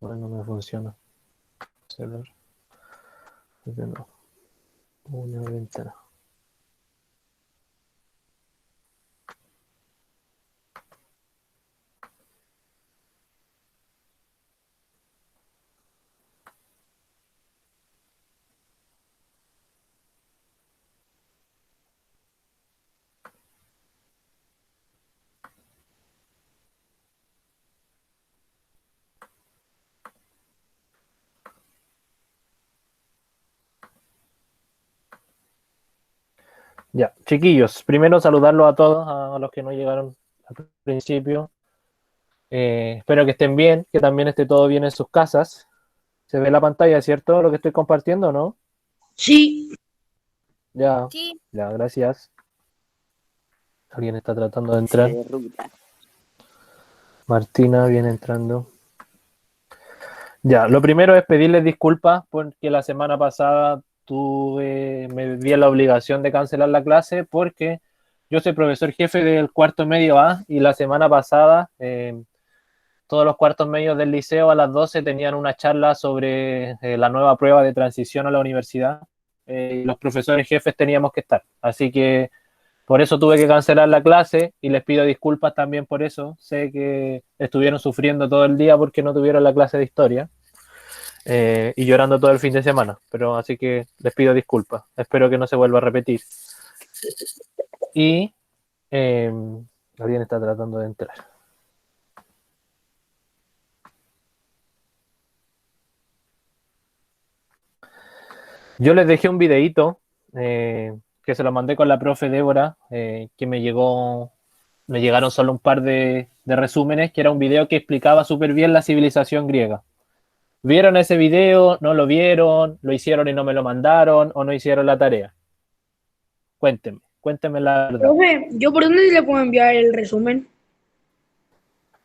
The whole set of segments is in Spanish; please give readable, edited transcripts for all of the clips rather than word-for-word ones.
No me funciona. Cerrar. No. Una ventana. Ya, chiquillos, primero saludarlos a todos, a los que no llegaron al principio. Espero que estén bien, que también esté todo bien en sus casas. Se ve la pantalla, ¿cierto? Lo que estoy compartiendo, ¿no? Sí, Ya, Sí, ya, gracias. Alguien está tratando de se entrar. derrota. Martina viene entrando. Ya, lo primero es pedirles disculpas porque la semana pasada me vi en la obligación de cancelar la clase porque yo soy profesor jefe del cuarto medio A y la semana pasada todos los cuartos medios del liceo a las 12 tenían una charla sobre la nueva prueba de transición a la universidad. Y los profesores jefes teníamos que estar. Así que por eso tuve que cancelar la clase y les pido disculpas también por eso. Sé que estuvieron sufriendo todo el día porque no tuvieron la clase de historia y llorando todo el fin de semana. Pero así que les pido disculpas. Espero que no se vuelva a repetir. Y eh, alguien está tratando de entrar. Yo les dejé un videíto que se lo mandé con la profe Débora, que me llegaron solo un par de resúmenes, que era un video que explicaba súper bien la civilización griega. ¿Vieron ese video? ¿No lo vieron? ¿Lo hicieron y no me lo mandaron? ¿O no hicieron la tarea? Cuéntenme la verdad. Profe, ¿yo por dónde le puedo enviar el resumen?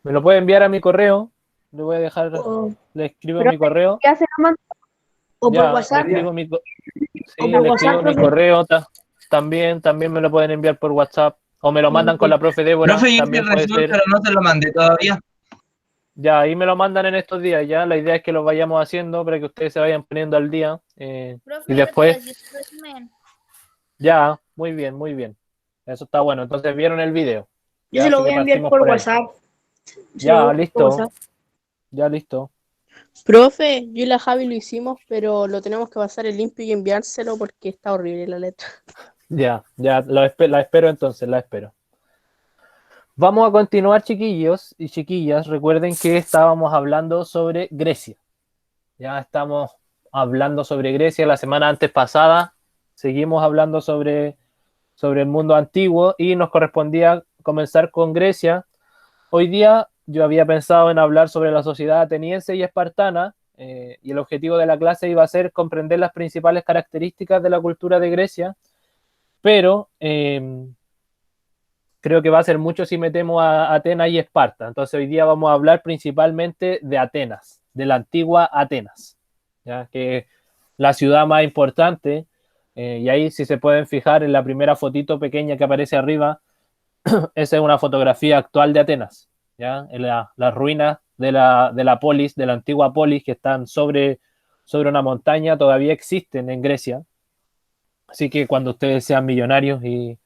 Me lo puede enviar a mi correo, le voy a dejar, O, le escribo Pero mi correo, ¿qué hace nomás? o por ya, le WhatsApp. escribo O sí, por le WhatsApp, escribo mi profe. correo, también me lo pueden enviar por WhatsApp, o me lo mandan con la profe Débora, Profe, yo hice también el puede resumen, ser. pero no se lo mandé todavía. Ya, ahí me lo mandan en estos días, ya. La idea es que lo vayamos haciendo para que ustedes se vayan poniendo al día. Y profe, yo le puedo después, decir su resumen. ya, muy bien, muy bien. Eso está bueno. Entonces vieron el video. Yo Ya, se lo así voy que a enviar partimos por por ahí. WhatsApp. Se lo voy a Ya, enviar por listo. WhatsApp. Ya, listo. Profe, yo y la Javi lo hicimos, pero lo tenemos que pasar en limpio y enviárselo porque está horrible la letra. Ya, la espero entonces, la espero. Vamos a continuar, chiquillos y chiquillas. Recuerden que estábamos hablando sobre Grecia. Ya estamos hablando sobre Grecia la semana antes pasada. Seguimos hablando sobre el mundo antiguo y nos correspondía comenzar con Grecia. Hoy día yo había pensado en hablar sobre la sociedad ateniense y espartana y el objetivo de la clase iba a ser comprender las principales características de la cultura de Grecia, pero creo que va a ser mucho si metemos a Atenas y Esparta. Entonces hoy día vamos a hablar principalmente de Atenas, de la antigua Atenas, ¿ya? Que es la ciudad más importante. Y ahí si se pueden fijar en la primera fotito pequeña que aparece arriba, esa es una fotografía actual de Atenas, ¿ya? En las ruinas de la polis, de la antigua polis que están sobre una montaña, todavía existen en Grecia. Así que cuando ustedes sean millonarios y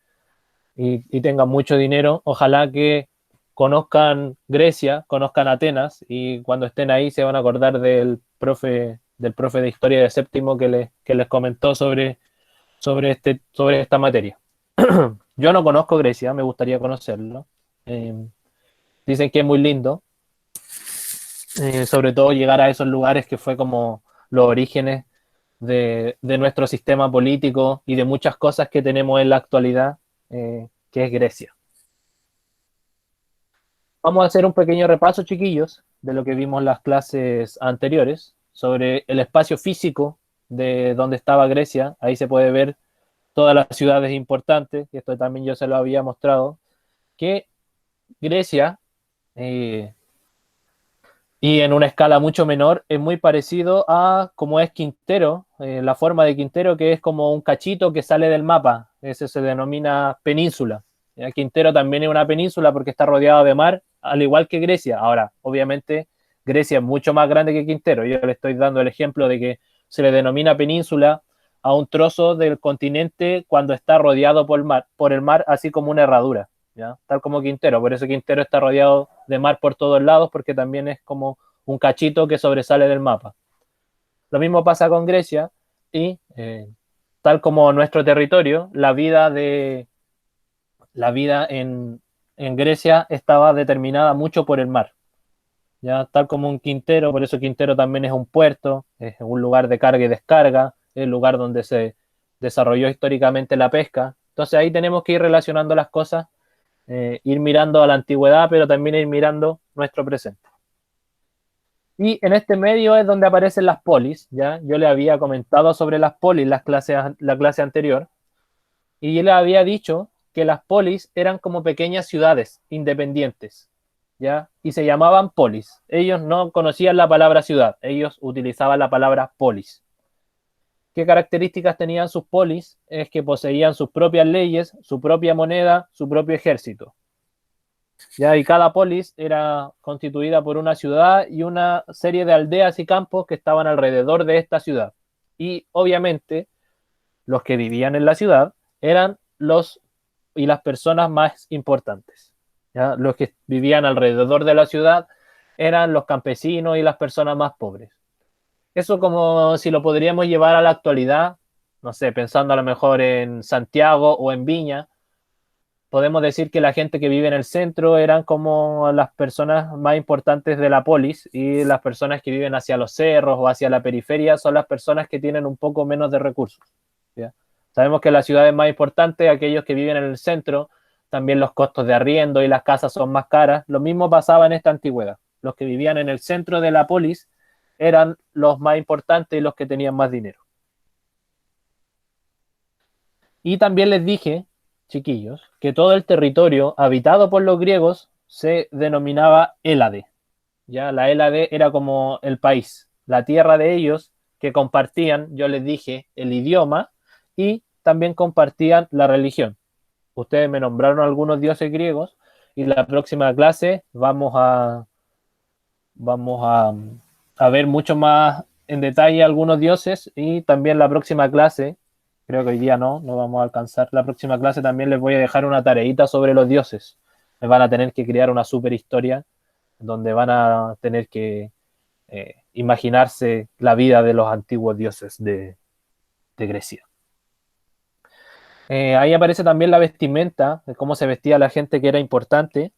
tengan mucho dinero, ojalá que conozcan Grecia, conozcan Atenas y cuando estén ahí se van a acordar del profe de historia de séptimo que les comentó sobre esta materia. Yo no conozco Grecia, me gustaría conocerlo. Eh, Dicen que es muy lindo, sobre todo llegar a esos lugares que fue como los orígenes de nuestro sistema político y de muchas cosas que tenemos en la actualidad, que es Grecia. Vamos a hacer un pequeño repaso, chiquillos, de lo que vimos en las clases anteriores sobre el espacio físico de donde estaba Grecia. Ahí se puede ver todas las ciudades importantes, y esto también yo se lo había mostrado, que Grecia eh, y en una escala mucho menor, es muy parecido a como es Quintero, la forma de Quintero, que es como un cachito que sale del mapa. Ese se denomina península. Quintero también es una península porque está rodeado de mar, al igual que Grecia. Ahora, obviamente, Grecia es mucho más grande que Quintero. Yo le estoy dando el ejemplo de que se le denomina península a un trozo del continente cuando está rodeado por el mar, así como una herradura, ¿ya? Tal como Quintero. Por eso Quintero está rodeado de mar por todos lados, porque también es como un cachito que sobresale del mapa. Lo mismo pasa con Grecia y tal como nuestro territorio, la vida en Grecia estaba determinada mucho por el mar. Ya tal como un Quintero, por eso Quintero también es un puerto, es un lugar de carga y descarga, es el lugar donde se desarrolló históricamente la pesca. Entonces ahí tenemos que ir relacionando las cosas, ir mirando a la antigüedad, pero también ir mirando nuestro presente. Y en este medio es donde aparecen las polis, ¿ya? Yo le había comentado sobre las polis la clase anterior, y yo le había dicho que las polis eran como pequeñas ciudades independientes, ¿ya? Y se llamaban polis. Ellos no conocían la palabra ciudad, ellos utilizaban la palabra polis. ¿Qué características tenían sus polis? Es que poseían sus propias leyes, su propia moneda, su propio ejército. ¿Ya? Y cada polis era constituida por una ciudad y una serie de aldeas y campos que estaban alrededor de esta ciudad. Y obviamente los que vivían en la ciudad eran los y las personas más importantes. ¿Ya? Los que vivían alrededor de la ciudad eran los campesinos y las personas más pobres. Eso como si lo podríamos llevar a la actualidad, no sé, pensando a lo mejor en Santiago o en Viña, podemos decir que la gente que vive en el centro eran como las personas más importantes de la polis y las personas que viven hacia los cerros o hacia la periferia son las personas que tienen un poco menos de recursos. ¿Ya? Sabemos que las ciudades más importantes, aquellos que viven en el centro, también los costos de arriendo y las casas son más caras. Lo mismo pasaba en esta antigüedad. Los que vivían en el centro de la polis eran los más importantes y los que tenían más dinero. Y también les dije, chiquillos, que todo el territorio habitado por los griegos se denominaba Hélade. Ya la Hélade era como el país, la tierra de ellos que compartían, yo les dije, el idioma y también compartían la religión. Ustedes me nombraron algunos dioses griegos y la próxima clase vamos a ver mucho más en detalle algunos dioses y también la próxima clase, creo que hoy día no vamos a alcanzar, la próxima clase también les voy a dejar una tareita sobre los dioses. Me van a tener que crear una super historia donde van a tener que imaginarse la vida de los antiguos dioses de Grecia. Ahí aparece también la vestimenta, de cómo se vestía la gente que era importante,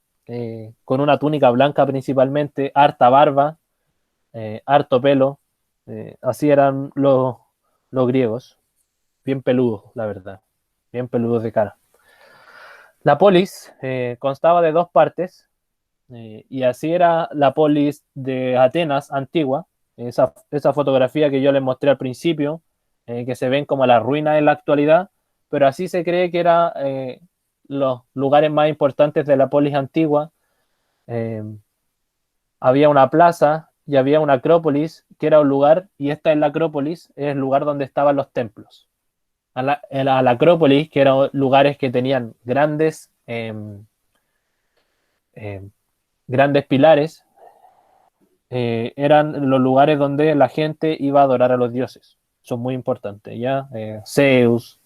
con una túnica blanca principalmente, harta barba, harto pelo, así eran los griegos, bien peludos, la verdad, bien peludos de cara. La polis constaba de dos partes, y así era la polis de Atenas antigua, esa fotografía que yo les mostré al principio, que se ven como las ruinas en la actualidad, pero así se cree que eran los lugares más importantes de la polis antigua. Había una plaza y había una acrópolis, que era un lugar, y esta es la acrópolis, es el lugar donde estaban los templos. A la acrópolis, que eran lugares que tenían grandes pilares, eran los lugares donde la gente iba a adorar a los dioses. Son muy importantes, ¿ya? Zeus,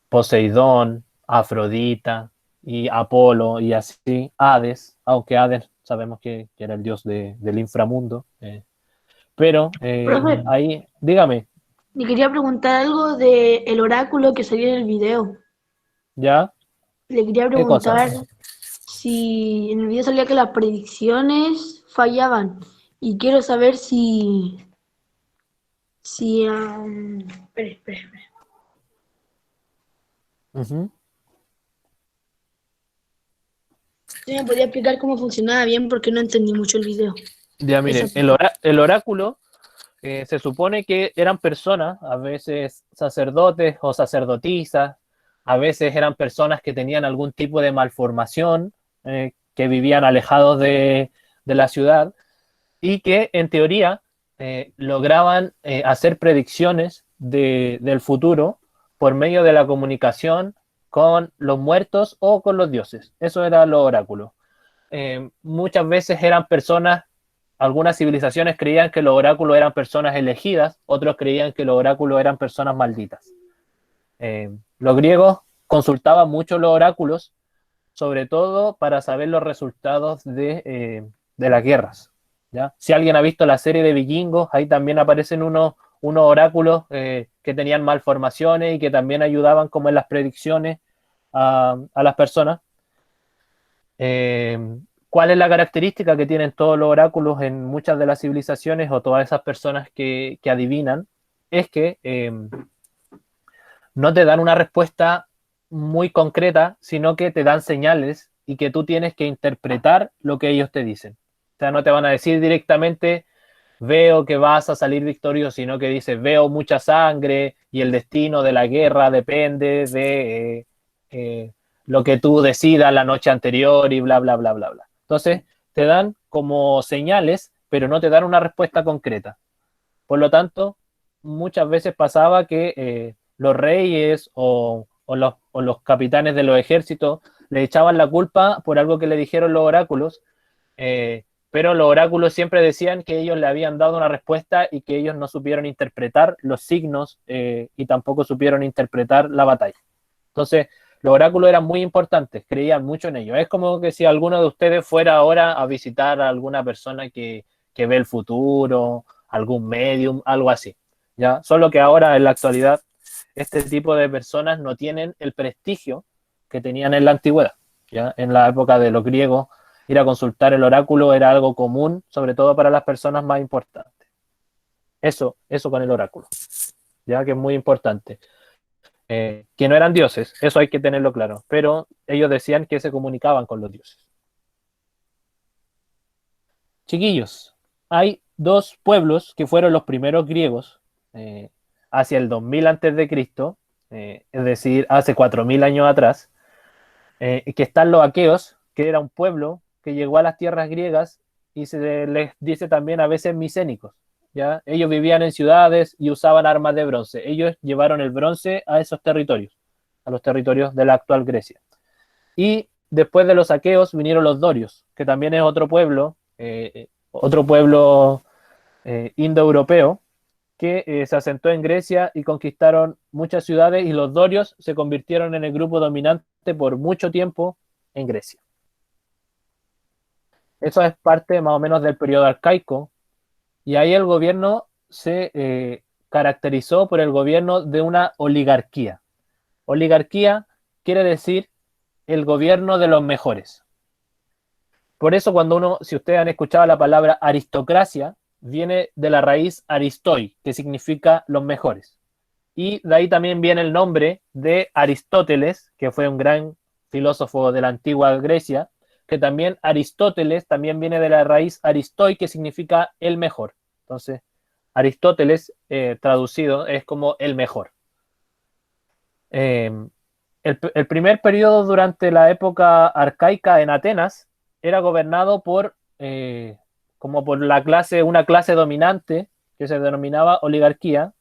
Poseidón, Afrodita y Apolo y así, Hades, aunque Hades sabemos que era el dios del inframundo, pero Profe, ahí, dígame, le quería preguntar algo del oráculo que salió en el video. ¿ya? Le quería ¿Qué cosa? preguntar si en el video salía que las predicciones fallaban. Y quiero saber espere. Uh-huh. ¿Sí me podía explicar cómo funcionaba bien? Porque no entendí mucho el video. Ya, miren, el oráculo se supone que eran personas, a veces sacerdotes o sacerdotisas, a veces eran personas que tenían algún tipo de malformación, que vivían alejados de la ciudad y que en teoría lograban hacer predicciones del futuro por medio de la comunicación con los muertos o con los dioses. Eso era los oráculos. Muchas veces eran personas algunas civilizaciones creían que los oráculos eran personas elegidas, otros creían que los oráculos eran personas malditas. Los griegos consultaban mucho los oráculos, sobre todo para saber los resultados de las guerras. ¿Ya? Si alguien ha visto la serie de Vikingos, ahí también aparecen unos oráculos que tenían malformaciones y que también ayudaban como en las predicciones a las personas. ¿Cuál es la característica que tienen todos los oráculos en muchas de las civilizaciones o todas esas personas que adivinan? Es que no te dan una respuesta muy concreta, sino que te dan señales y que tú tienes que interpretar lo que ellos te dicen. O sea, no te van a decir directamente, veo que vas a salir victorioso, sino que dice, veo mucha sangre y el destino de la guerra depende de lo que tú decidas la noche anterior y bla, bla, bla, bla, bla. Entonces, te dan como señales, pero no te dan una respuesta concreta. Por lo tanto, muchas veces pasaba que los reyes o los capitanes de los ejércitos le echaban la culpa por algo que le dijeron los oráculos, pero los oráculos siempre decían que ellos le habían dado una respuesta y que ellos no supieron interpretar los signos y tampoco supieron interpretar la batalla. Entonces, los oráculos eran muy importantes, creían mucho en ellos. Es como que si alguno de ustedes fuera ahora a visitar a alguna persona que ve el futuro, algún medium, algo así. ¿Ya? Solo que ahora, en la actualidad, este tipo de personas no tienen el prestigio que tenían en la antigüedad. ¿Ya? En la época de los griegos, ir a consultar el oráculo era algo común, sobre todo para las personas más importantes. Eso con el oráculo, ya que es muy importante. Que no eran dioses, eso hay que tenerlo claro, pero ellos decían que se comunicaban con los dioses. Chiquillos, hay dos pueblos que fueron los primeros griegos hacia el 2000 antes de Cristo, es decir, hace 4000 años atrás, que están los aqueos, que era un pueblo que llegó a las tierras griegas y se les dice también a veces micénicos. ¿Ya? Ellos vivían en ciudades y usaban armas de bronce. Ellos llevaron el bronce a esos territorios, a los territorios de la actual Grecia. Y después de los aqueos vinieron los dorios, que también es otro pueblo indoeuropeo, que se asentó en Grecia y conquistaron muchas ciudades, y los dorios se convirtieron en el grupo dominante por mucho tiempo en Grecia. Eso es parte más o menos del periodo arcaico, y ahí el gobierno se caracterizó por el gobierno de una oligarquía. Oligarquía quiere decir el gobierno de los mejores. Por eso si ustedes han escuchado la palabra aristocracia, viene de la raíz aristoi, que significa los mejores. Y de ahí también viene el nombre de Aristóteles, que fue un gran filósofo de la antigua Grecia, que también Aristóteles también viene de la raíz aristoi, que significa el mejor. Entonces, Aristóteles, traducido, es como el mejor. El primer periodo durante la época arcaica en Atenas era gobernado por una clase dominante que se denominaba oligarquía,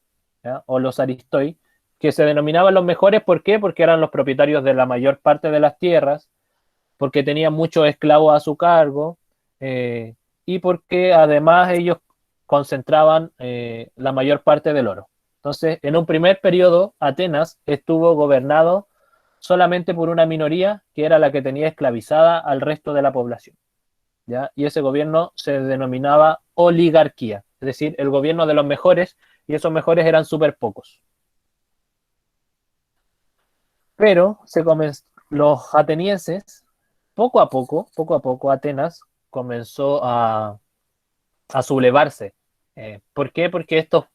¿ya? O los aristoi, que se denominaban los mejores. ¿Por qué? Porque eran los propietarios de la mayor parte de las tierras, porque tenían muchos esclavos a su cargo, y porque además ellos concentraban la mayor parte del oro. Entonces, en un primer periodo, Atenas estuvo gobernado solamente por una minoría, que era la que tenía esclavizada al resto de la población, ¿ya? Y ese gobierno se denominaba oligarquía, es decir, el gobierno de los mejores, y esos mejores eran súper pocos. Pero los atenienses, poco a poco, Atenas comenzó a sublevarse. ¿Por qué? Porque estos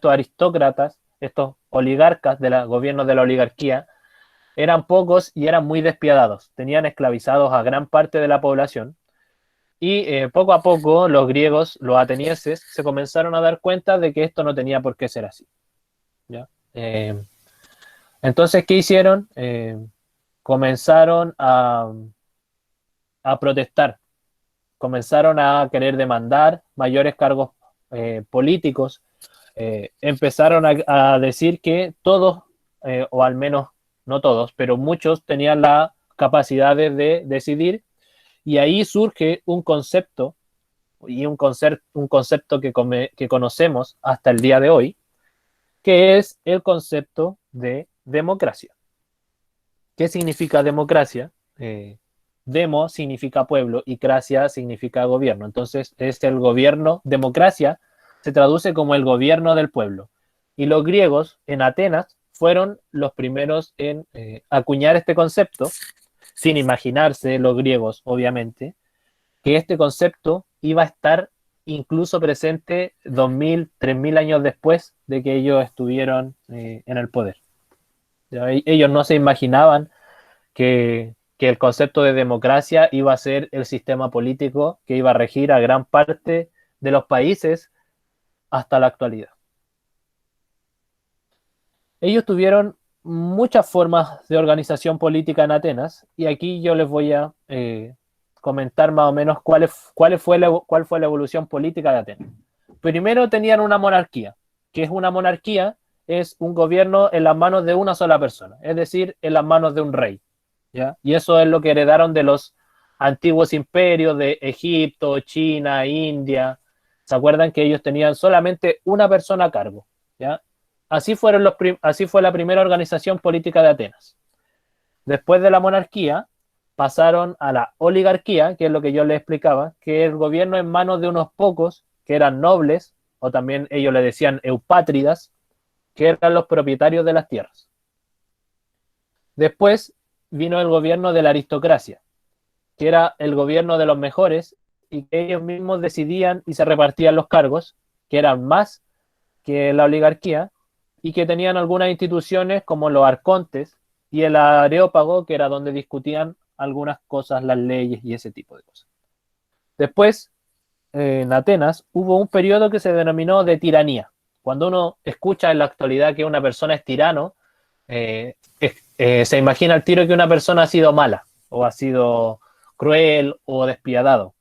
aristócratas, estos oligarcas del gobierno de la oligarquía, eran pocos y eran muy despiadados. Tenían esclavizados a gran parte de la población. Y poco a poco los griegos, los atenienses, se comenzaron a dar cuenta de que esto no tenía por qué ser así. ¿Ya? Entonces, ¿qué hicieron? Comenzaron a protestar. Comenzaron a querer demandar mayores cargos políticos. Empezaron a decir que todos, o al menos no todos, pero muchos tenían la capacidad de decidir, y ahí surge un concepto y un concepto que conocemos hasta el día de hoy, que es el concepto de democracia. ¿Qué significa democracia? Demo significa pueblo y cracia significa gobierno. Entonces, es el gobierno, democracia se traduce como el gobierno del pueblo. Y los griegos en Atenas fueron los primeros en acuñar este concepto, sin imaginarse los griegos, obviamente, que este concepto iba a estar incluso presente 2000, 3000 años después de que ellos estuvieron en el poder. ¿Ya? Ellos no se imaginaban que el concepto de democracia iba a ser el sistema político que iba a regir a gran parte de los países hasta la actualidad. Ellos tuvieron muchas formas de organización política en Atenas y aquí yo les voy a comentar más o menos cuál fue la evolución política de Atenas. Primero tenían una monarquía, que es una monarquía, es un gobierno en las manos de una sola persona, es decir, en las manos de un rey. ¿Ya? Y eso es lo que heredaron de los antiguos imperios de Egipto, China, India. ¿Se acuerdan que ellos tenían solamente una persona a cargo? ¿Ya? Así fue la primera organización política de Atenas. Después de la monarquía, pasaron a la oligarquía, que es lo que yo les explicaba, que es el gobierno en manos de unos pocos, que eran nobles, o también ellos le decían eupátridas, que eran los propietarios de las tierras. Después vino el gobierno de la aristocracia, que era el gobierno de los mejores y que ellos mismos decidían y se repartían los cargos, que eran más que la oligarquía, y que tenían algunas instituciones como los arcontes y el areópago, que era donde discutían algunas cosas, las leyes y ese tipo de cosas. Después, en Atenas, hubo un periodo que se denominó de tiranía. Cuando uno escucha en la actualidad que una persona es tirano, se imagina al tiro que una persona ha sido mala, o ha sido cruel o despiadado.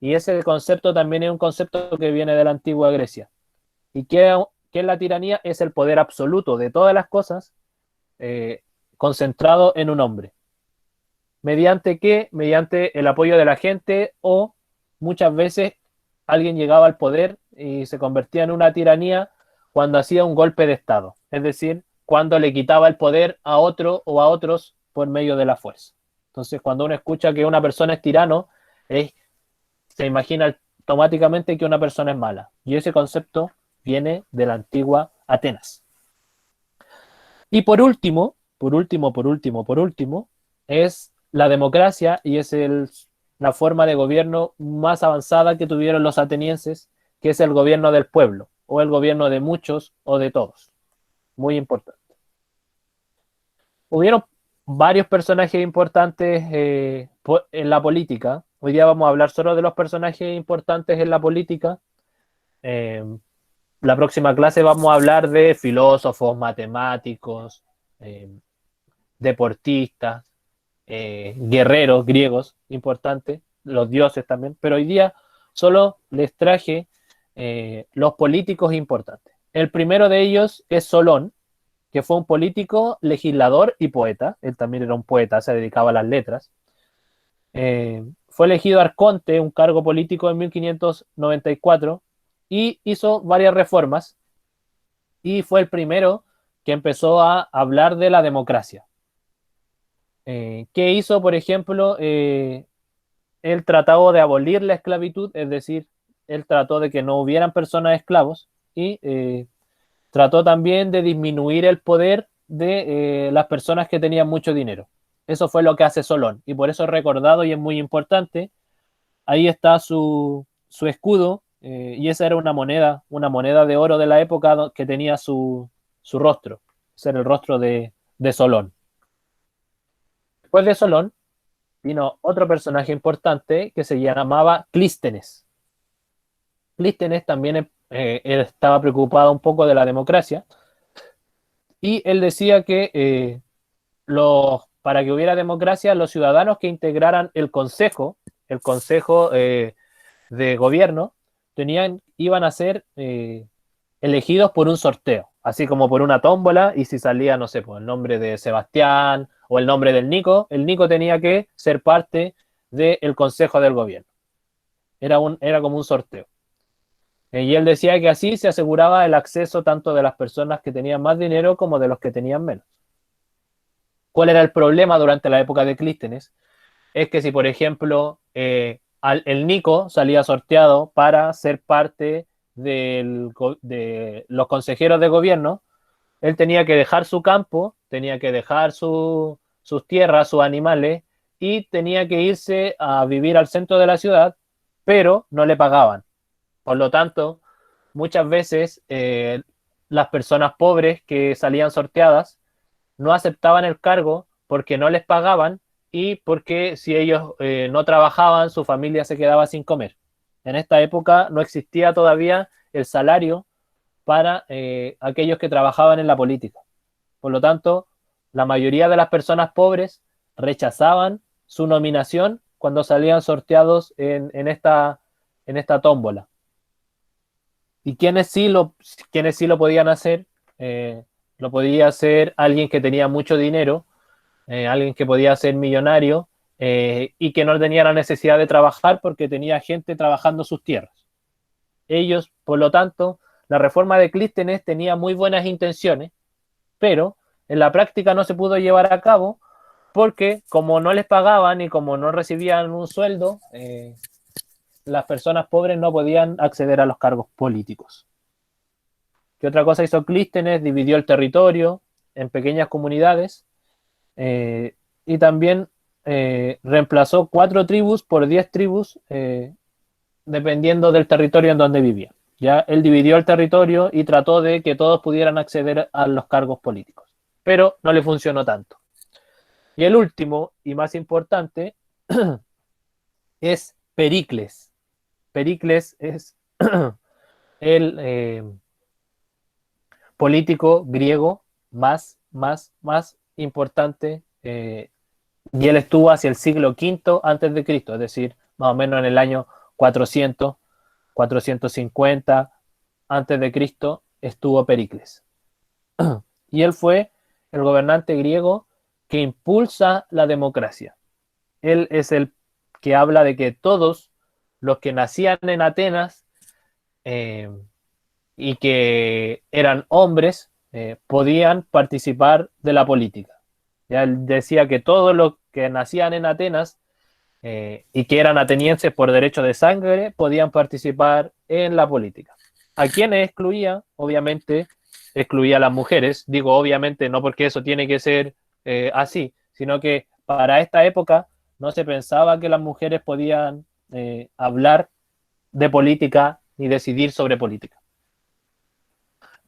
Y ese concepto también es un concepto que viene de la antigua Grecia. ¿Y qué es la tiranía? Es el poder absoluto de todas las cosas concentrado en un hombre. ¿Mediante qué? Mediante el apoyo de la gente, o muchas veces alguien llegaba al poder y se convertía en una tiranía cuando hacía un golpe de Estado. Es decir, cuando le quitaba el poder a otro o a otros por medio de la fuerza. Entonces, cuando uno escucha que una persona es tirano, se imagina automáticamente que una persona es mala. Y ese concepto viene de la antigua Atenas. Y por último, es la democracia, y es la forma de gobierno más avanzada que tuvieron los atenienses, que es el gobierno del pueblo, o el gobierno de muchos o de todos. Muy importante. Hubieron varios personajes importantes en la política. Hoy día vamos a hablar solo de los personajes importantes en la política. La próxima clase vamos a hablar de filósofos, matemáticos, deportistas, guerreros griegos importantes, los dioses también. Pero hoy día solo les traje los políticos importantes. El primero de ellos es Solón, que fue un político, legislador y poeta. Él también era un poeta, se dedicaba a las letras. Fue elegido arconte, un cargo político en 1594, y hizo varias reformas, y fue el primero que empezó a hablar de la democracia. ¿Qué hizo? Por ejemplo, él trató de abolir la esclavitud, es decir, él trató de que no hubieran personas esclavos, y trató también de disminuir el poder de las personas que tenían mucho dinero. Eso fue lo que hace Solón, y por eso es recordado y es muy importante. Ahí está su escudo, y esa era una moneda de oro de la época que tenía su rostro. Ese era el rostro de Solón. Después de Solón vino otro personaje importante que se llamaba Clístenes. Clístenes también él estaba preocupado un poco de la democracia, y él decía que para que hubiera democracia, los ciudadanos que integraran el consejo de gobierno, iban a ser elegidos por un sorteo, así como por una tómbola, y si salía, no sé, pues el nombre de Sebastián o el nombre del Nico, el Nico tenía que ser parte del consejo del gobierno. era como un sorteo. Y él decía que así se aseguraba el acceso tanto de las personas que tenían más dinero como de los que tenían menos. ¿Cuál era el problema durante la época de Clístenes? Es que si, por ejemplo, el Nico salía sorteado para ser parte de los consejeros de gobierno, él tenía que dejar su campo, tenía que dejar sus tierras, sus animales, y tenía que irse a vivir al centro de la ciudad, pero no le pagaban. Por lo tanto, muchas veces las personas pobres que salían sorteadas no aceptaban el cargo porque no les pagaban y porque si ellos no trabajaban, su familia se quedaba sin comer. En esta época no existía todavía el salario para aquellos que trabajaban en la política. Por lo tanto, la mayoría de las personas pobres rechazaban su nominación cuando salían sorteados en esta tómbola. Y quienes sí lo podían hacer, lo podía hacer alguien que tenía mucho dinero, alguien que podía ser millonario y que no tenía la necesidad de trabajar porque tenía gente trabajando sus tierras. Ellos, por lo tanto, la reforma de Clístenes tenía muy buenas intenciones, pero en la práctica no se pudo llevar a cabo porque como no les pagaban y como no recibían un sueldo, las personas pobres no podían acceder a los cargos políticos. ¿Qué otra cosa hizo Clístenes? Dividió el territorio en pequeñas comunidades y también reemplazó 4 tribus por 10 tribus dependiendo del territorio en donde vivía. Ya él dividió el territorio y trató de que todos pudieran acceder a los cargos políticos, pero no le funcionó tanto. Y el último y más importante es Pericles. Pericles es el político griego más importante y él estuvo hacia el siglo V antes de Cristo, es decir, más o menos en el año 400, 450 antes de Cristo estuvo Pericles. Y él fue el gobernante griego que impulsa la democracia. Él es el que habla de que todos los que nacían en Atenas y que eran hombres podían participar de la política. Ya él decía que todos los que nacían en Atenas y que eran atenienses por derecho de sangre podían participar en la política. ¿A quiénes excluía? Obviamente excluía a las mujeres. Digo obviamente no porque eso tiene que ser así, sino que para esta época no se pensaba que las mujeres podían hablar de política ni decidir sobre política.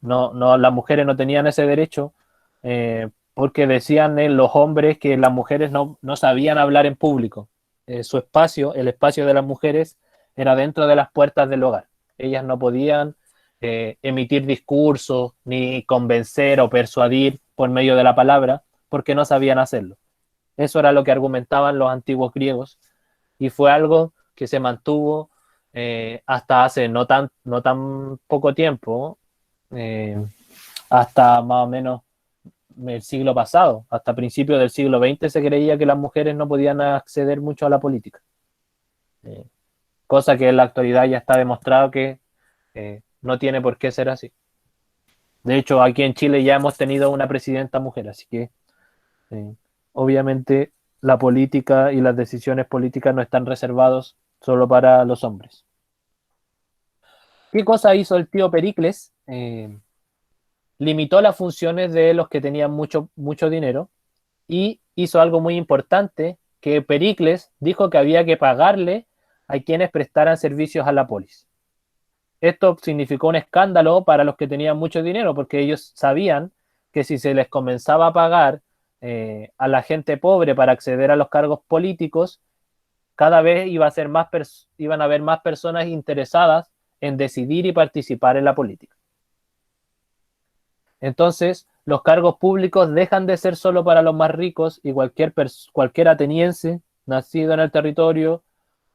No, las mujeres no tenían ese derecho porque decían los hombres que las mujeres no sabían hablar en público. Su espacio, el espacio de las mujeres, era dentro de las puertas del hogar. Ellas no podían emitir discursos ni convencer o persuadir por medio de la palabra porque no sabían hacerlo. Eso era lo que argumentaban los antiguos griegos y fue algo que se mantuvo hasta hace no tan poco tiempo, hasta más o menos el siglo pasado, hasta principios del siglo XX se creía que las mujeres no podían acceder mucho a la política. Cosa que en la actualidad ya está demostrado que no tiene por qué ser así. De hecho, aquí en Chile ya hemos tenido una presidenta mujer, así que obviamente la política y las decisiones políticas no están reservados solo para los hombres. ¿Qué cosa hizo el tío Pericles? Limitó las funciones de los que tenían mucho dinero y hizo algo muy importante, que Pericles dijo que había que pagarle a quienes prestaran servicios a la polis. Esto significó un escándalo para los que tenían mucho dinero, porque ellos sabían que si se les comenzaba a pagar a la gente pobre para acceder a los cargos políticos, cada vez iban a haber más personas interesadas en decidir y participar en la política. Entonces, los cargos públicos dejan de ser solo para los más ricos y cualquier ateniense nacido en el territorio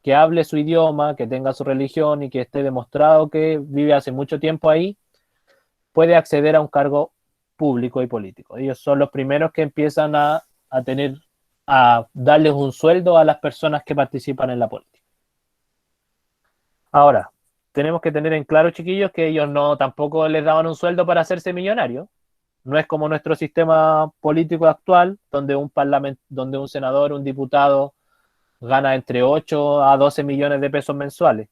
que hable su idioma, que tenga su religión y que esté demostrado que vive hace mucho tiempo ahí, puede acceder a un cargo público y político. Ellos son los primeros que empiezan a darles un sueldo a las personas que participan en la política. Ahora, tenemos que tener en claro, chiquillos, que ellos no tampoco les daban un sueldo para hacerse millonarios. No es como nuestro sistema político actual, donde donde un senador, un diputado gana entre 8 a 12 millones de pesos mensuales.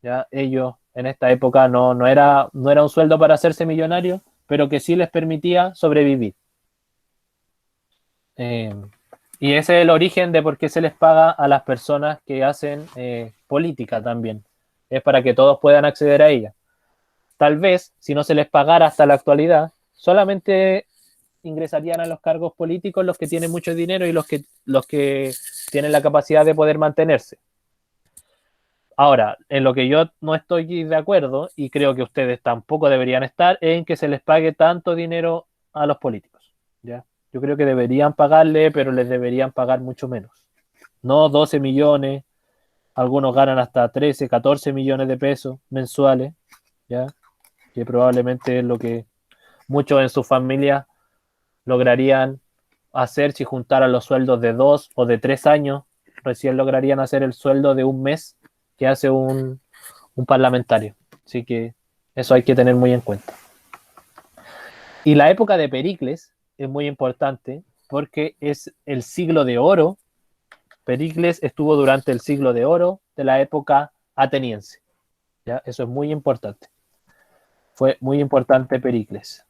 ¿Ya? Ellos en esta época no era un sueldo para hacerse millonarios, pero que sí les permitía sobrevivir. Y ese es el origen de por qué se les paga a las personas que hacen política también. Es para que todos puedan acceder a ella. Tal vez, si no se les pagara hasta la actualidad, solamente ingresarían a los cargos políticos los que tienen mucho dinero y los que tienen la capacidad de poder mantenerse. Ahora, en lo que yo no estoy de acuerdo, y creo que ustedes tampoco deberían estar, es en que se les pague tanto dinero a los políticos. ¿Ya? Yo creo que deberían pagarle, pero les deberían pagar mucho menos. No 12 millones, algunos ganan hasta 13, 14 millones de pesos mensuales, ¿ya? Que probablemente es lo que muchos en sus familias lograrían hacer si juntaran los sueldos de 2 o de 3 años, recién lograrían hacer el sueldo de un mes que hace un parlamentario. Así que eso hay que tener muy en cuenta. Y la época de Pericles es muy importante porque es el siglo de oro. Pericles estuvo durante el siglo de oro de la época ateniense. ¿Ya? Eso es muy importante. Fue muy importante Pericles.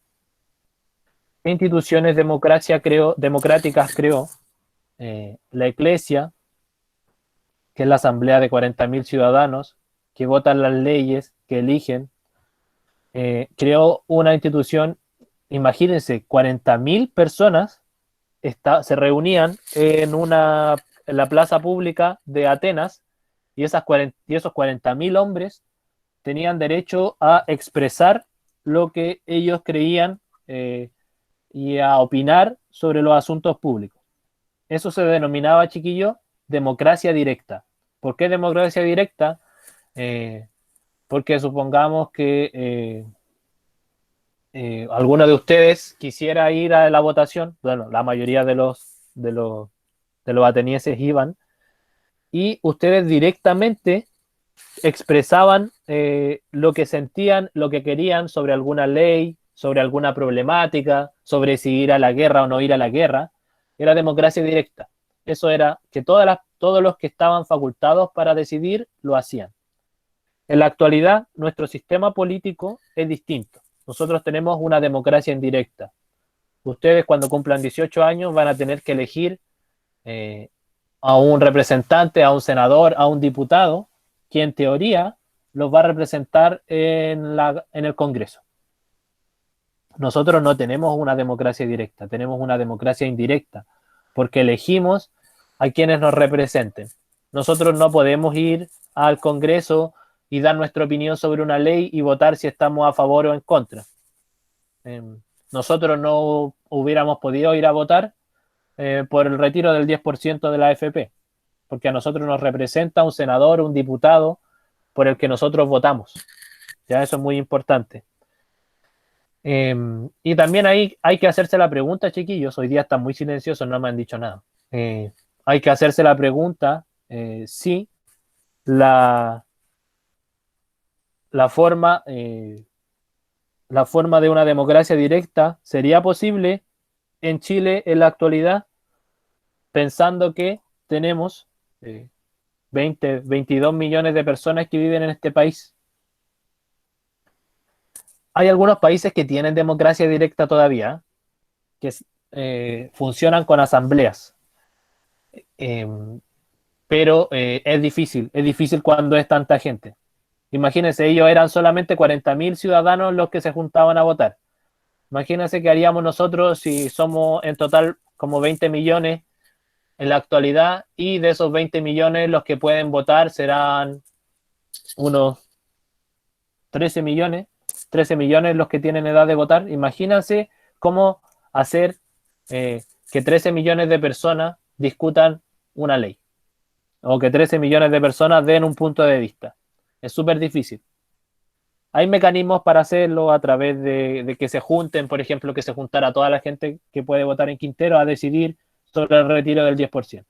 ¿Qué instituciones democráticas creó? La Iglesia, que es la asamblea de 40.000 ciudadanos que votan las leyes, que eligen. Creó una institución, imagínense, 40.000 personas se reunían en la plaza pública de Atenas y esos 40.000 hombres tenían derecho a expresar lo que ellos creían y a opinar sobre los asuntos públicos. Eso se denominaba, chiquillo, democracia directa. ¿Por qué democracia directa? Porque supongamos que alguno de ustedes quisiera ir a la votación, bueno, la mayoría de los atenienses iban, y ustedes directamente expresaban lo que sentían, lo que querían sobre alguna ley, sobre alguna problemática, sobre si ir a la guerra o no ir a la guerra. Era democracia directa. Eso era que todos los que estaban facultados para decidir lo hacían. En la actualidad, nuestro sistema político es distinto. Nosotros tenemos una democracia indirecta. Ustedes cuando cumplan 18 años van a tener que elegir a un representante, a un senador, a un diputado, que en teoría los va a representar en el Congreso. Nosotros no tenemos una democracia directa, tenemos una democracia indirecta, porque elegimos a quienes nos representen. Nosotros no podemos ir al Congreso y dar nuestra opinión sobre una ley y votar si estamos a favor o en contra. Nosotros no hubiéramos podido ir a votar por el retiro del 10% de la AFP, porque a nosotros nos representa un senador, un diputado por el que nosotros votamos. Ya eso es muy importante. Y también ahí hay que hacerse la pregunta, chiquillos, hoy día están muy silenciosos, no me han dicho nada. Hay que hacerse la pregunta si la forma de una democracia directa sería posible en Chile en la actualidad, pensando que tenemos 22 millones de personas que viven en este país. Hay algunos países que tienen democracia directa todavía, que funcionan con asambleas. Pero es difícil cuando es tanta gente. Imagínense, ellos eran solamente 40.000 ciudadanos los que se juntaban a votar. Imagínense qué haríamos nosotros si somos en total como 20 millones en la actualidad y de esos 20 millones los que pueden votar serán unos 13 millones los que tienen edad de votar. Imagínense cómo hacer que 13 millones de personas discutan una ley o que 13 millones de personas den un punto de vista. Es súper difícil. Hay mecanismos para hacerlo a través de que se junten, por ejemplo, que se juntara toda la gente que puede votar en Quintero a decidir sobre el retiro del 10%.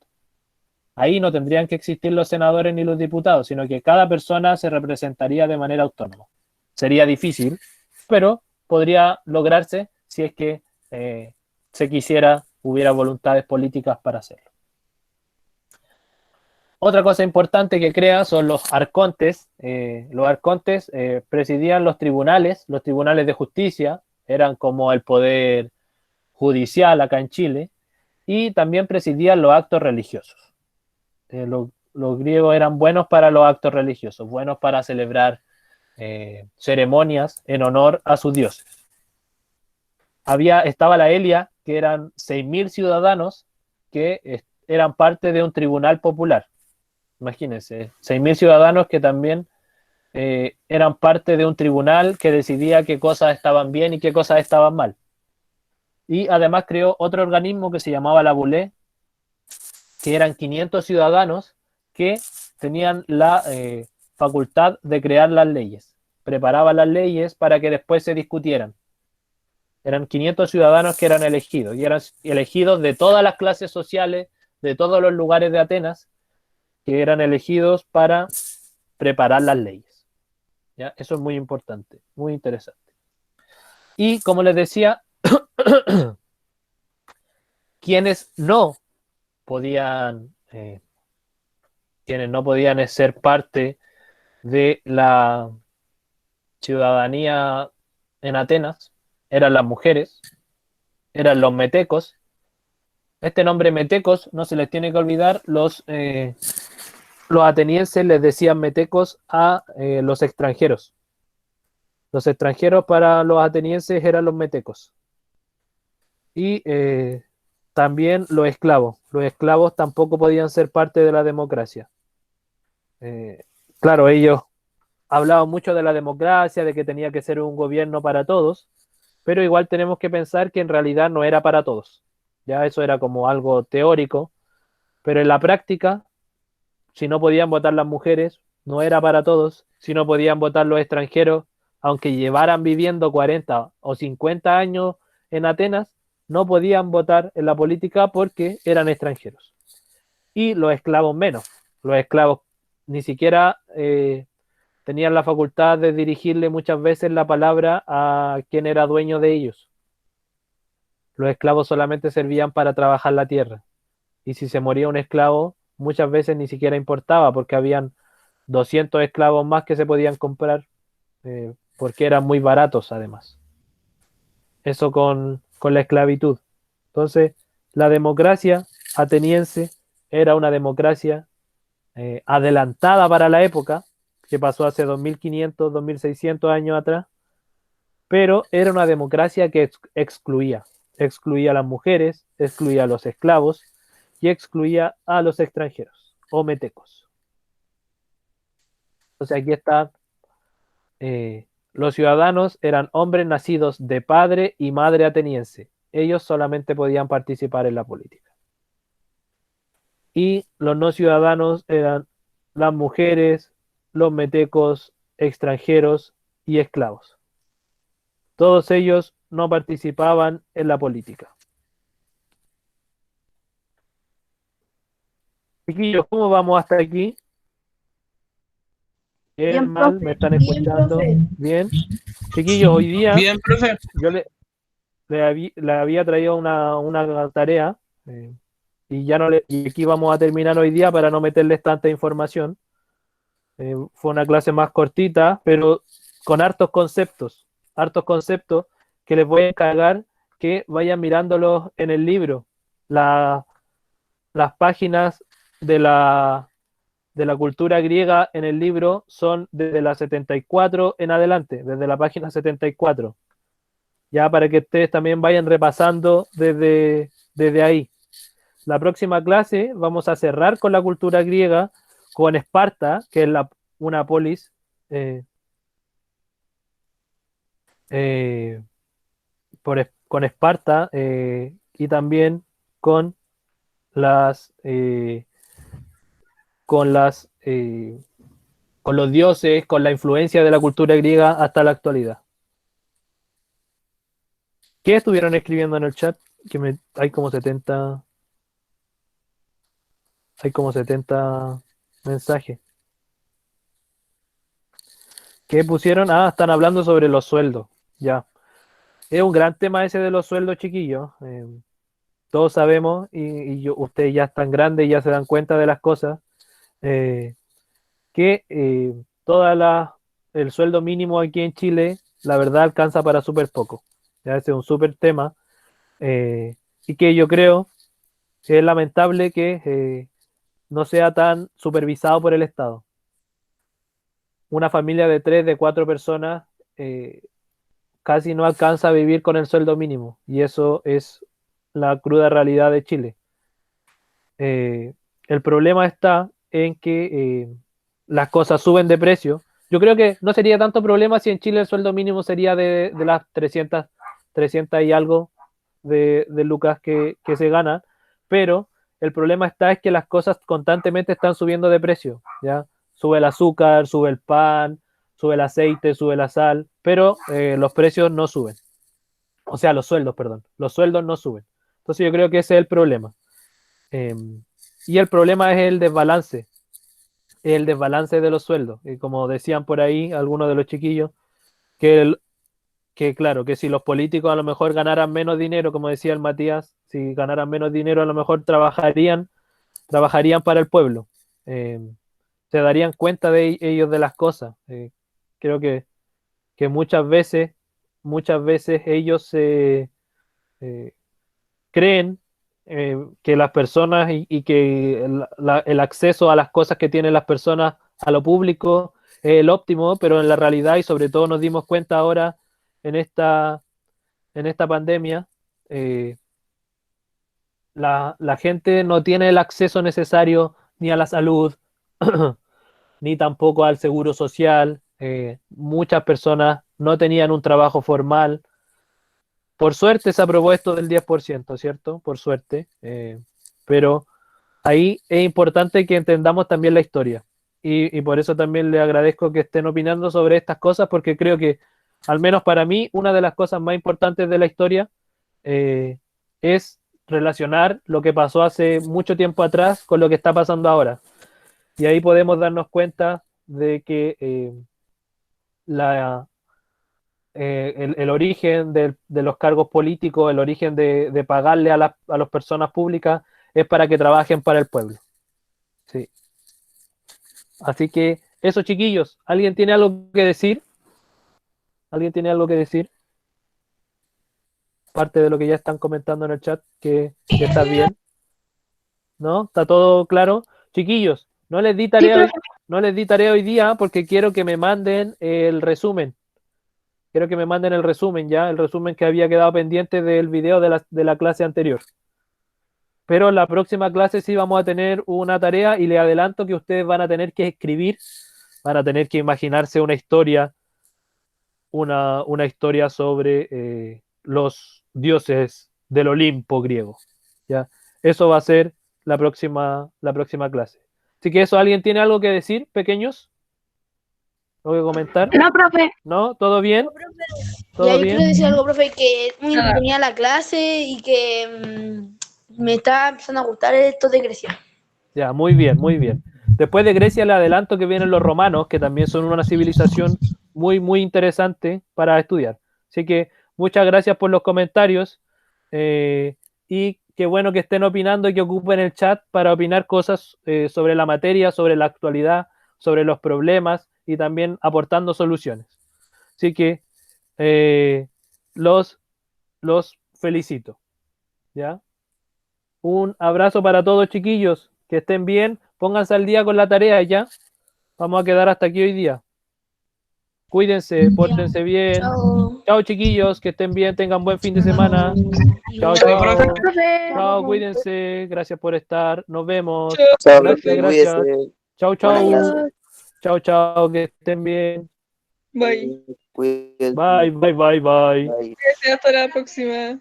ahí no tendrían que existir los senadores ni los diputados, sino que cada persona se representaría de manera autónoma. Sería difícil, pero podría lograrse si es que se quisiera, hubiera voluntades políticas para hacerlo. Otra cosa importante que crea son los arcontes. Los arcontes presidían los tribunales de justicia, eran como el poder judicial acá en Chile, y también presidían los actos religiosos. Los griegos eran buenos para los actos religiosos, buenos para celebrar ceremonias en honor a sus dioses. Estaba la Elia, que eran 6.000 ciudadanos que eran parte de un tribunal popular. Imagínense, 6.000 ciudadanos que también eran parte de un tribunal que decidía qué cosas estaban bien y qué cosas estaban mal. Y además creó otro organismo que se llamaba la Bulé, que eran 500 ciudadanos que tenían la facultad de crear las leyes. Preparaban las leyes para que después se discutieran. Eran 500 ciudadanos que eran elegidos, y eran elegidos de todas las clases sociales, de todos los lugares de Atenas, que eran elegidos para preparar las leyes. ¿Ya? Eso es muy importante, muy interesante. Y como les decía, quienes no podían ser parte de la ciudadanía en Atenas eran las mujeres, eran los metecos. Este nombre metecos no se les tiene que olvidar, los atenienses les decían metecos a los extranjeros. Los extranjeros para los atenienses eran los metecos. Y también los esclavos. Los esclavos tampoco podían ser parte de la democracia. Claro, ellos hablaban mucho de la democracia, de que tenía que ser un gobierno para todos, pero igual tenemos que pensar que en realidad no era para todos. Ya eso era como algo teórico, pero en la práctica, si no podían votar las mujeres, no era para todos. Si no podían votar los extranjeros, aunque llevaran viviendo 40 o 50 años en Atenas, no podían votar en la política porque eran extranjeros. Y los esclavos menos. Los esclavos ni siquiera tenían la facultad de dirigirle muchas veces la palabra a quien era dueño de ellos. Los esclavos solamente servían para trabajar la tierra. Y si se moría un esclavo, muchas veces ni siquiera importaba, porque habían 200 esclavos más que se podían comprar, porque eran muy baratos además. Eso con la esclavitud. Entonces, la democracia ateniense era una democracia adelantada para la época, que pasó hace 2500, 2600 años atrás, pero era una democracia que excluía a las mujeres, excluía a los esclavos y excluía a los extranjeros o metecos. Entonces aquí está, los ciudadanos eran hombres nacidos de padre y madre ateniense. Ellos solamente podían participar en la política. Y los no ciudadanos eran las mujeres, los metecos, extranjeros y esclavos. Todos ellos no participaban en la política. Chiquillos, ¿cómo vamos hasta aquí? Bien, Bien, mal, profe. ¿me están escuchando? Bien. Chiquillos, hoy día Bien, profe. yo le había traído una tarea y ya no y aquí vamos a terminar hoy día para no meterles tanta información. Fue una clase más cortita, pero con hartos conceptos que les voy a encargar que vayan mirándolos en el libro. Las páginas de la cultura griega en el libro son desde la 74 en adelante, desde la página 74. Ya para que ustedes también vayan repasando desde ahí. La próxima clase vamos a cerrar con la cultura griega, con Esparta, que es una polis con Esparta y también con las con los dioses, con la influencia de la cultura griega hasta la actualidad. ¿Qué estuvieron escribiendo en el chat? Hay como 70. Hay como 70 mensajes. ¿Qué pusieron? Ah, están hablando sobre los sueldos. Ya. Es un gran tema ese de los sueldos, chiquillos. Todos sabemos, ustedes ya están grandes y ya se dan cuenta de las cosas, eh, que el sueldo mínimo aquí en Chile, la verdad, alcanza para súper poco. Ya, ese es un súper tema. Y que yo creo que es lamentable que no sea tan supervisado por el Estado. Una familia de 3, de 4 personas casi no alcanza a vivir con el sueldo mínimo. Y eso es la cruda realidad de Chile. El problema está en que las cosas suben de precio. Yo creo que no sería tanto problema si en Chile el sueldo mínimo sería de las 300 y algo de lucas que se gana, pero el problema está es que las cosas constantemente están subiendo de precio, ¿ya? Sube el azúcar, sube el pan, sube el aceite, sube la sal, pero los precios no suben. O sea, los sueldos, perdón. Los sueldos no suben. Entonces yo creo que ese es el problema. Eh, y el problema es el desbalance de los sueldos. Y como decían por ahí algunos de los chiquillos, que claro, que si los políticos a lo mejor ganaran menos dinero, como decía el Matías, si ganaran menos dinero a lo mejor trabajarían para el pueblo. Eh, Se darían cuenta de ellos de las cosas. Creo que muchas veces ellos eh, creen que las personas y que el acceso a las cosas que tienen las personas a lo público es el óptimo, pero en la realidad y sobre todo nos dimos cuenta ahora en esta pandemia, eh, la gente no tiene el acceso necesario ni a la salud, ni tampoco al seguro social. Muchas personas no tenían un trabajo formal. Por suerte se aprobó esto del 10%, ¿cierto? Por suerte. Pero ahí es importante que entendamos también la historia. Y por eso también le agradezco que estén opinando sobre estas cosas, porque creo que, al menos para mí, una de las cosas más importantes de la historia es relacionar lo que pasó hace mucho tiempo atrás con lo que está pasando ahora. Y ahí podemos darnos cuenta de que la, el origen de los cargos políticos, el origen de pagarle a las personas públicas es para que trabajen para el pueblo. Sí. Así que eso, chiquillos. ¿Alguien tiene algo que decir? ¿Alguien tiene algo que decir? Parte de lo que ya están comentando en el chat, que está bien. ¿No? ¿Está todo claro? Chiquillos, Sí, profe. no les di tarea hoy día porque quiero que me manden el resumen. Quiero que me manden el resumen ya, el resumen que había quedado pendiente del video de la clase anterior. Pero en la próxima clase sí vamos a tener una tarea y les adelanto que ustedes van a tener que escribir, van a tener que imaginarse una historia sobre los dioses del Olimpo griego. ¿Ya? Eso va a ser la próxima clase. Así que eso, ¿alguien tiene algo que decir, pequeños? ¿Algo que comentar? No, profe. ¿No? ¿Todo bien? No, profe, Ya, ¿Todo yo quiero bien? decir algo, profe, que es muy entretenida la clase y que me está empezando a gustar esto de Grecia. Ya, muy bien, muy bien. Después de Grecia le adelanto que vienen los romanos, que también son una civilización muy, muy interesante para estudiar. Así que muchas gracias por los comentarios y qué bueno que estén opinando y que ocupen el chat para opinar cosas sobre la materia, sobre la actualidad, sobre los problemas y también aportando soluciones. Así que los, los felicito. ¿Ya? Un abrazo para todos, chiquillos. Que estén bien. Pónganse al día con la tarea ya. Vamos a quedar hasta aquí hoy día. Cuídense, pórtense bien. Chao. Chao, chiquillos. Que estén bien. Tengan buen fin de semana. Chao, Chao, chao. Profe. Chao, cuídense. Gracias por estar. Nos vemos. Chao, Gracias, profe, gracias. cuídese. Chao, Buenas chao. clases. Chao, chao. Que estén bien. Bye. Cuídese. Bye, bye, bye, bye. Bye. Hasta la próxima.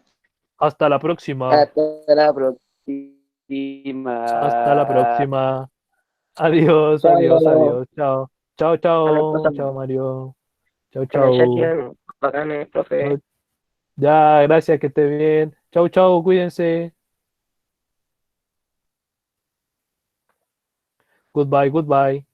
Hasta la próxima. Hasta la próxima. Hasta la próxima. Adiós, Chao. adiós, adiós. Chao. Chao, A chao. las Chao, Mario. Chao, En el chat chao. llegan bacanes, profe. Ya, gracias, que esté bien. Chau, chau, cuídense. Goodbye, goodbye.